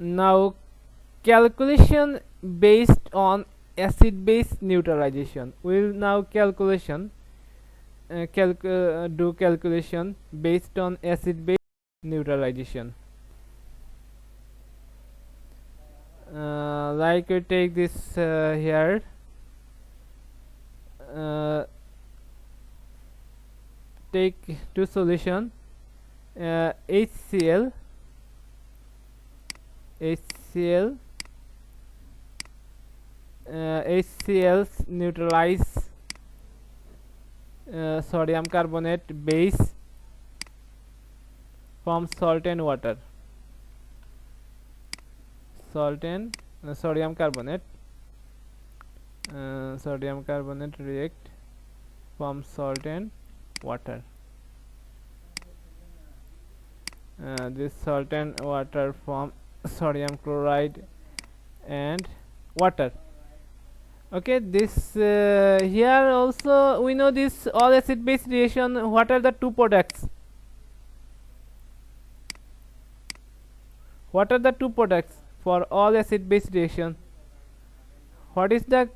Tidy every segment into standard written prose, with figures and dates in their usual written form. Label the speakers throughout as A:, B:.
A: Now calculation based on acid base neutralization. We'll now do calculation based on acid base neutralization. Like we take this here, take two solution, HCl neutralize sodium carbonate base from salt and water. Sodium carbonate react from salt and water. This salt and water form sodium chloride and water. Okay, this here also we know this all acid base reaction. What are the two products? What are the two products for all acid base reaction? What is the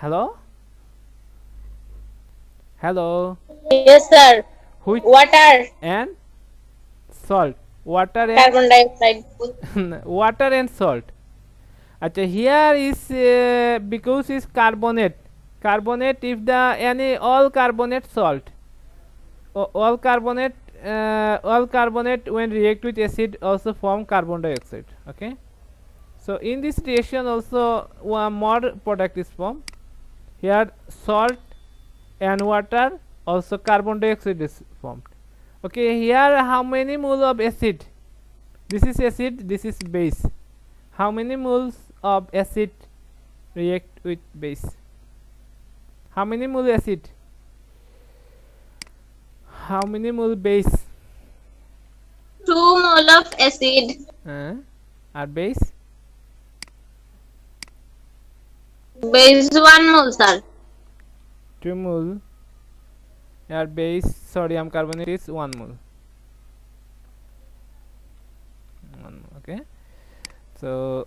A: hello?
B: Yes, sir.
A: Which
B: Water
A: and salt. Water and
B: carbon dioxide.
A: water and salt. Acha, here is because is carbonate. If the any all carbonate salt, all carbonate when react with acid also form carbon dioxide. Okay, so in this reaction also one more product is formed. Here salt and water, also carbon dioxide is formed. Okay, here how many mole of acid? This is acid, this is base. How many moles of acid react with base? How many mole acid? How many mole base?
B: 2 mole of acid.
A: Are base?
B: Base 1 mole, sir.
A: 2 mole. Are base sodium carbonate is 1 mole. Okay, so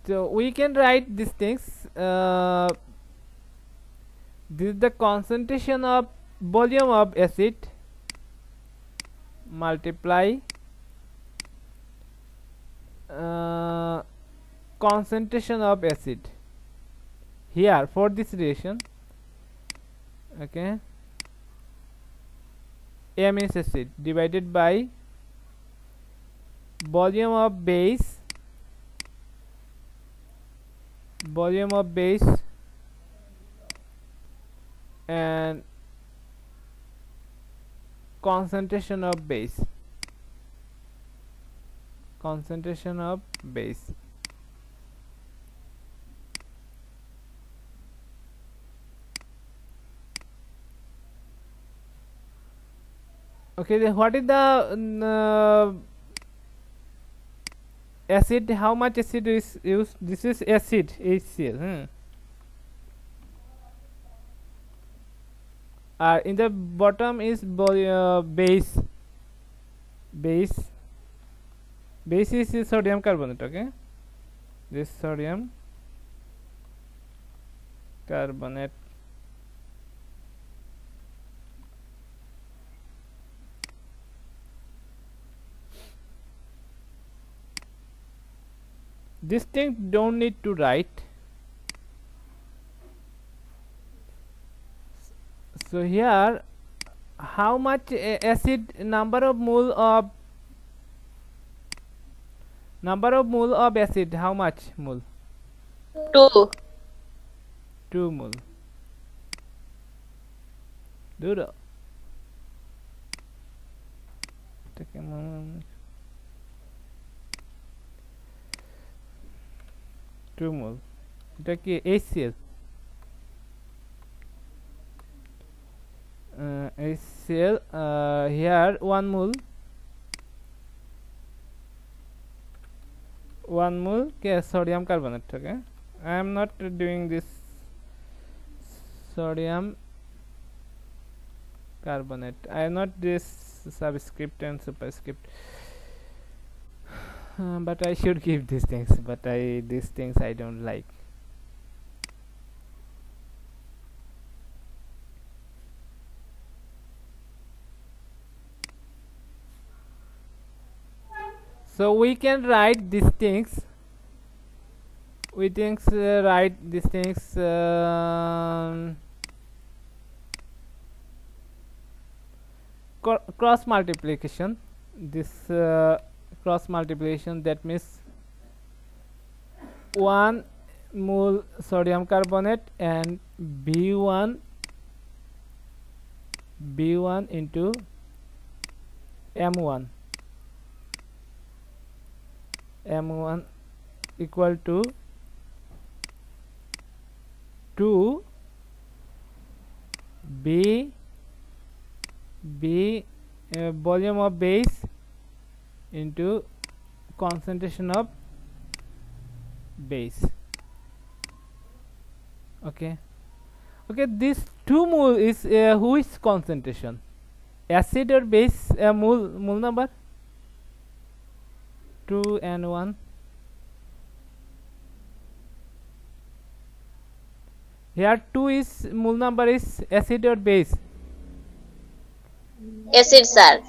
A: we can write these things. This is the concentration of volume of acid multiply concentration of acid here for this reaction. Okay, A means acid divided by volume of base and concentration of base. Okay, then what is the acid? How much acid is used? This is acid HCl. In the bottom is base. Base is sodium carbonate. Okay, this sodium carbonate. This thing don't need to write. So here how much acid number of mole of acid, how much mole? 2 mole. Do 2 mole. এটা কি HCl? HCl here 1 mole. 1 mole sodium carbonate. Okay, I am not doing this sodium carbonate. I am not this subscript and superscript, but I should give these things, but these things I don't like. So we can write these things. We write these things. Cross multiplication. This cross multiplication, that means 1 mole sodium carbonate and B1 into M1 equal to 2 B volume of base into concentration of base. Okay, this 2 mole is which concentration? Acid or base? Mole number 2 and 1. Here 2 is mole number is acid or base?
B: Acid, sir.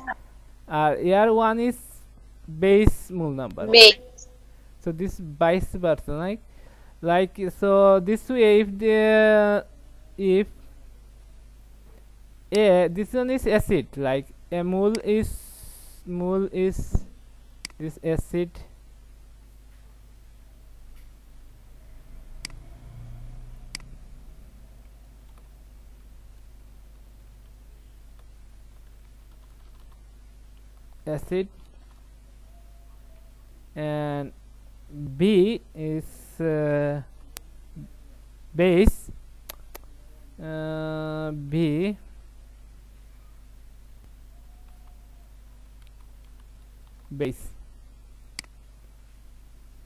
A: Here 1 is base mole number.
B: Base.
A: So this vice versa, like so this way, if this one is acid, like a mole is this acid, and B is base, B base.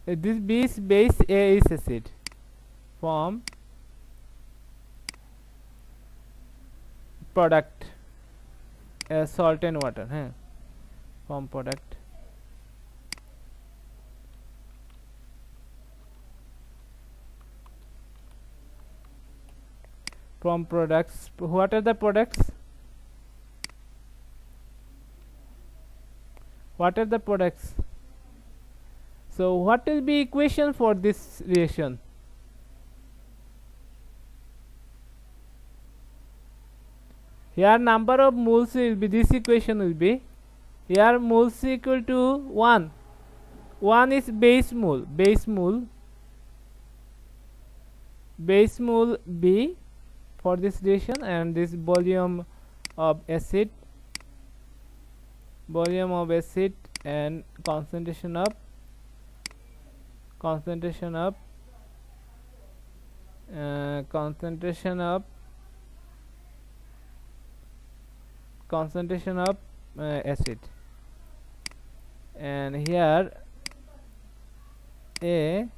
A: This B is base, A is acid. Form product, salt and water. Form product. From products, what are the products? What are the products? So what will be equation for this reaction? Here number of moles will be, this equation will be, here moles equal to 1. 1 is base mole B for this reaction, and this volume of acid and concentration of acid, and here A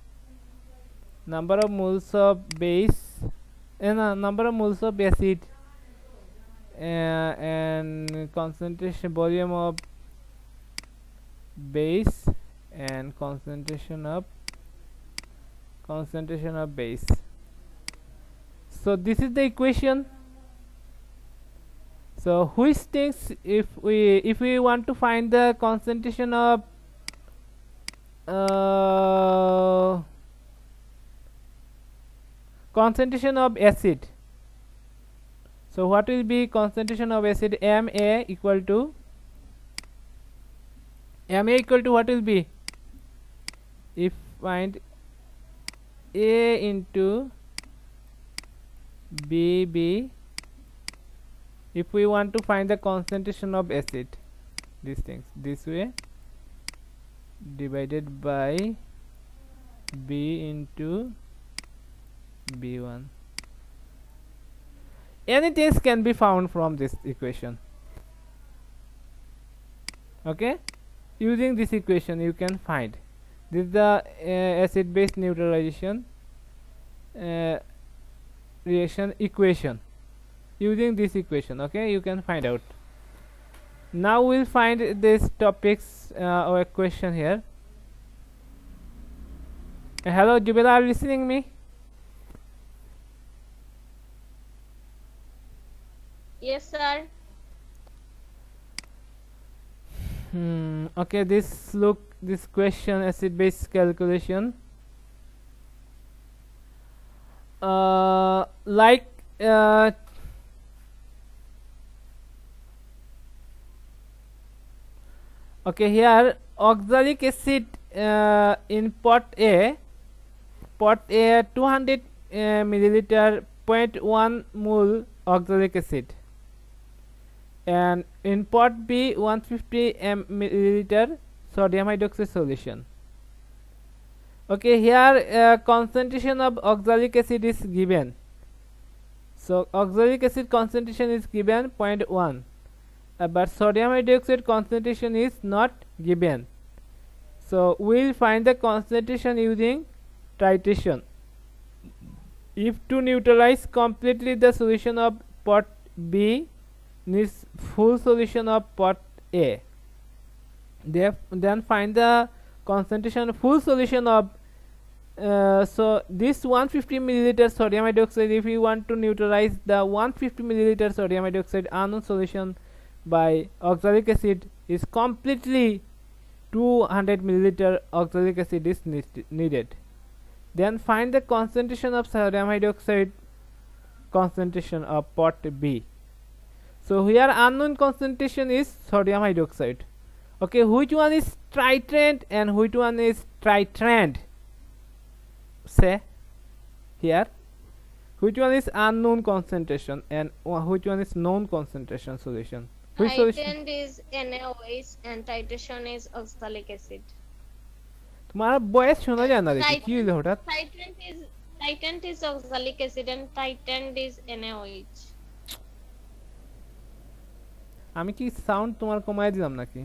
A: number of moles of base and number of moles of acid, and concentration, volume of base and concentration of base. So this is the equation. So which things, if we want to find the concentration of acid, so what will be concentration of acid? Ma equal to what will be? If find A into BB, if we want to find the concentration of acid, these things, this way, divided by B into B1. Anything can be found from this equation. Okay, using this equation you can find. This is the acid base neutralization reaction equation. Using this equation, okay, you can find out. Now we'll find these topics or question here. Hello, Jubila, are you listening me?
B: Yes, sir.
A: Okay, this question, acid base calculation. Like okay, here oxalic acid in pot A 200 milliliter, 0.1 mole oxalic acid, and in pot B 150 milliliter sodium hydroxide solution. Okay, here concentration of oxalic acid is given. So oxalic acid concentration is given 0.1, but sodium hydroxide concentration is not given. So we'll find the concentration using titration. If to neutralize completely the solution of pot B needs full solution of pot A, then find the concentration full solution of so this 150 milliliter sodium hydroxide, if you want to neutralize the 150 milliliter sodium hydroxide unknown solution by oxalic acid, is completely 200 milliliter oxalic acid is needed. Then find the concentration of sodium hydroxide concentration of pot B. So here unknown concentration is sodium hydroxide. Okay, which one is titrant and which one is titrant? Say here, which one is unknown concentration and which one is known concentration solution? Which solution?
B: Titrant is NaOH and titration is oxalic acid.
A: तुम्हारा voice শোনা যায় না দেখি কি হলো হঠাৎ?
B: Titrant is oxalic acid and titrant is NaOH.
A: আমি কি সাউন্ড তোমার কমায় দিলাম নাকি?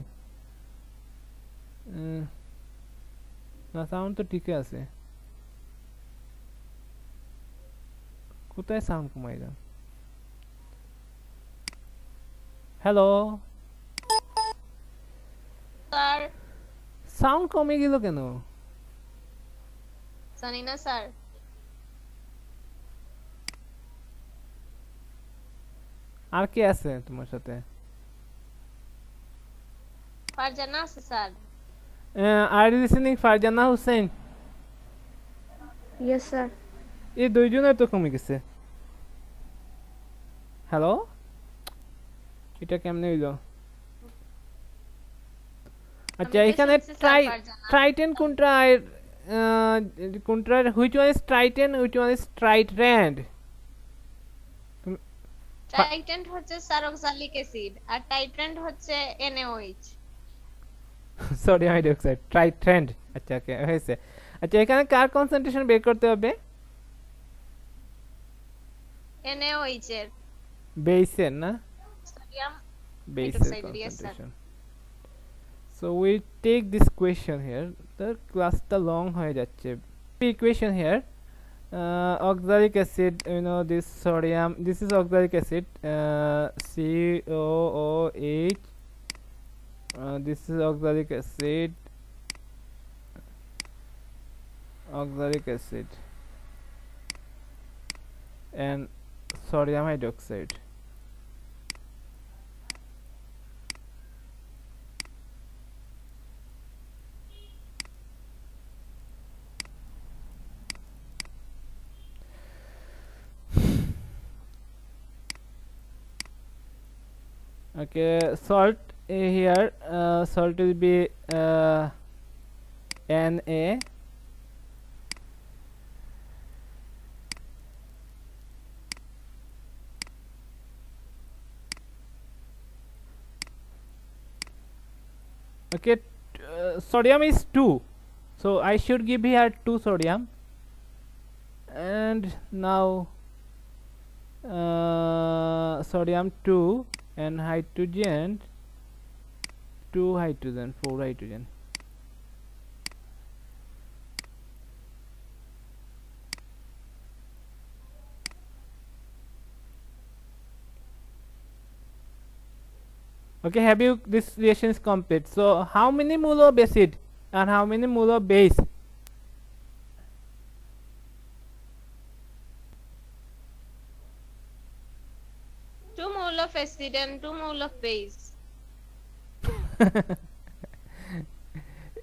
A: না, সাউন্ড তো ঠিকই আছে। কোথায় সাউন্ড কমাই দাও? হ্যালো
B: স্যার,
A: সাউন্ড কমে গেল কেন?
B: জানি না স্যার।
A: আর কে আছে তোমার সাথে?
B: ফারজানা আছে sir.
A: Are you listening Farzana Hossain?
B: Yes sir.
A: এই দুইজনের তো কমে গেছে। হ্যালো, এটা কেমনে হইলো? আচ্ছা, এখানে ট্রাইটেন কোনটা কোনটা which one is triton, which one is tritrand?
B: ট্রাইটেন্ট হচ্ছে স্যার অক্সালিক অ্যাসিড আর টাইট্রেন্ট হচ্ছে NaOH।
A: Sodium hydroxide, ট্রাইট্রেন্ড। আচ্ছা, ওকে, হয়েছে। আচ্ছা, এখানে কার কনসেন্ট্রেশন বের করতে হবে?
B: NaOH এর,
A: বেসের না?
B: সোডিয়াম
A: বেসের concentration. So we take this question here. The class ta long hoye jacche. Equation here. Oxalic acid, you know, this sodium, this is oxalic acid, COOH. This is oxalic acid and sodium hydroxide. Okay, salt here, salt will be Na. Okay, sodium is 2, so I should give here 2 sodium, and now sodium 2 and hydrogen 2 hydrogen 4 hydrogen. Okay, have you, this reaction is complete. So how many mole of acid and how many mole of base?
B: Two mole of acid and 2 mole of base.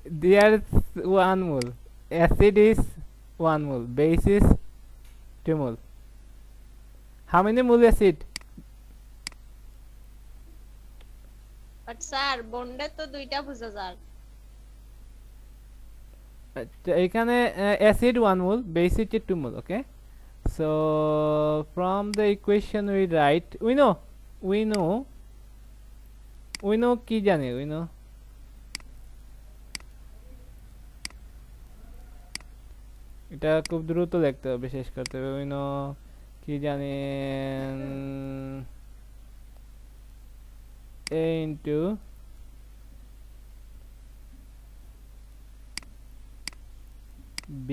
A: There's 1 mole. Acid is 1 mole. Base is 2 mole. How many mole acid?
B: But sir, বন্ডে তো দুইটা বুঝা যায়।
A: এখানে acid 1 mole, base is 2 mole. Okay. So from the equation we write, we know কি জানি, we know এটা খুব দ্রুত লিখতে হবে, শেষ করতে হবে। we know কি জানি, a into b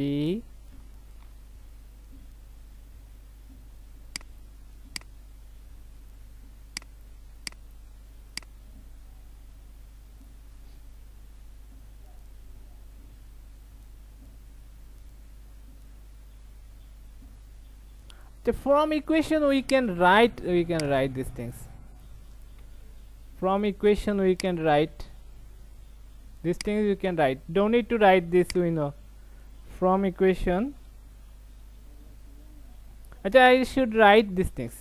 A: from equation we can write these things. From equation we can write these things, you can write, don't need to write this, we know. From equation, I should write these things.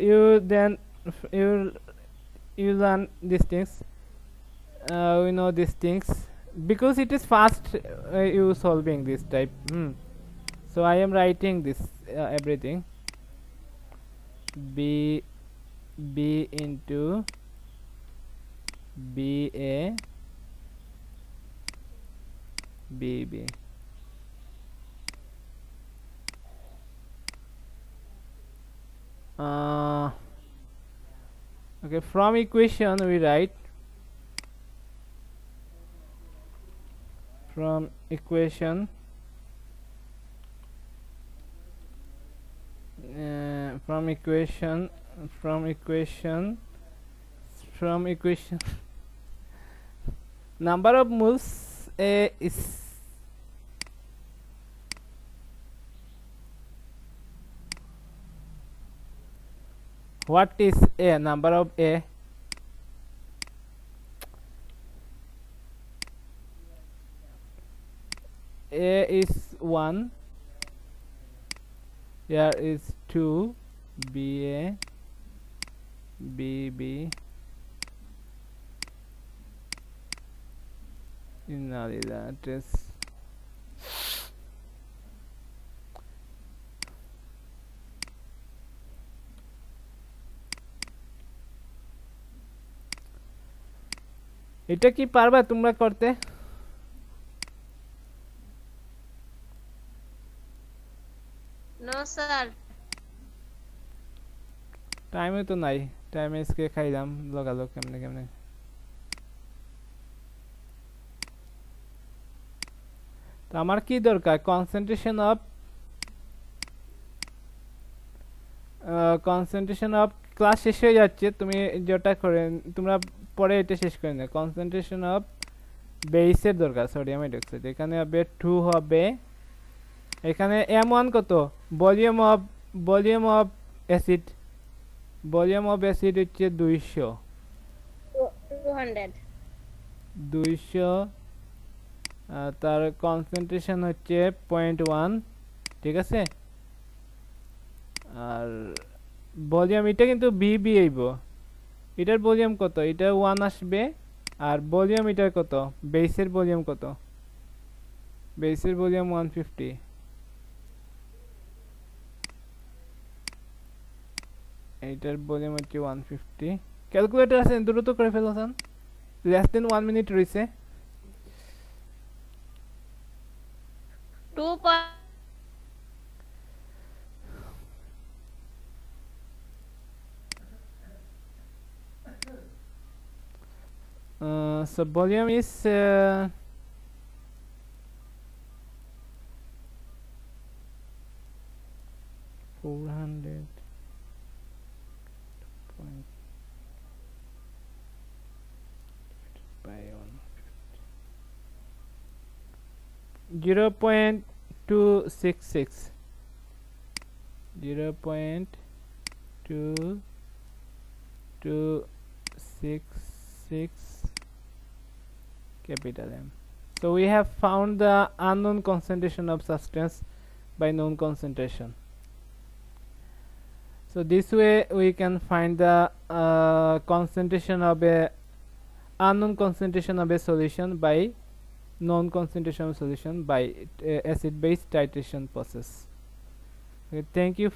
A: You then you learn these things, we know these things because it is fast you solving this type. So I am writing this everything. B into BA BB. Okay, from equation we write, from equation number of moles A is what is A, number of A? A is 1, here is 2, BA BB that is এটা কি পারবা তোমরা করতে?
B: No sir,
A: টাইমে তো নাই, টাইমে আজকে খাইলাম লগালগ কেমনে কেমনে। তো আমার কি দরকার, কনসেন্ট্রেশন অফ ক্লাস শেষ হয়ে যাচ্ছে, তুমি যেটা করে তোমরা পরে এটা শেষ করে নাও। কনসেন্ট্রেশন অফ বেসের দরকার, সোডিয়াম হাইড্রোক্সাইড, এখানে হবে 2 হবে। এখানে M1 কত, volume of acid, volume of acid হচ্ছে 200, তার কনসেন্ট্রেশন হচ্ছে 0.1, ঠিক আছে। আর ভলিউম এটা কিন্তু BB আইব, এটার ভলিউম কত, এটা 1 আসবে। আর ভলিউম এটার কত, বেসের ভলিউম কত, বেসের ভলিউম 150, এইটার ভলিউম হচ্ছে 150। ক্যালকুলেটর আছে, দ্রুত করে ফেলছেন, লেস দেন 1 মিনিট রইছে।
B: 2.
A: So volume is 400. by 0.266 0.266 capital M. So we have found the unknown concentration of substance by known concentration. So this way we can find the concentration of a unknown concentration of a solution by known concentration of solution by acid base titration process. Okay, thank you.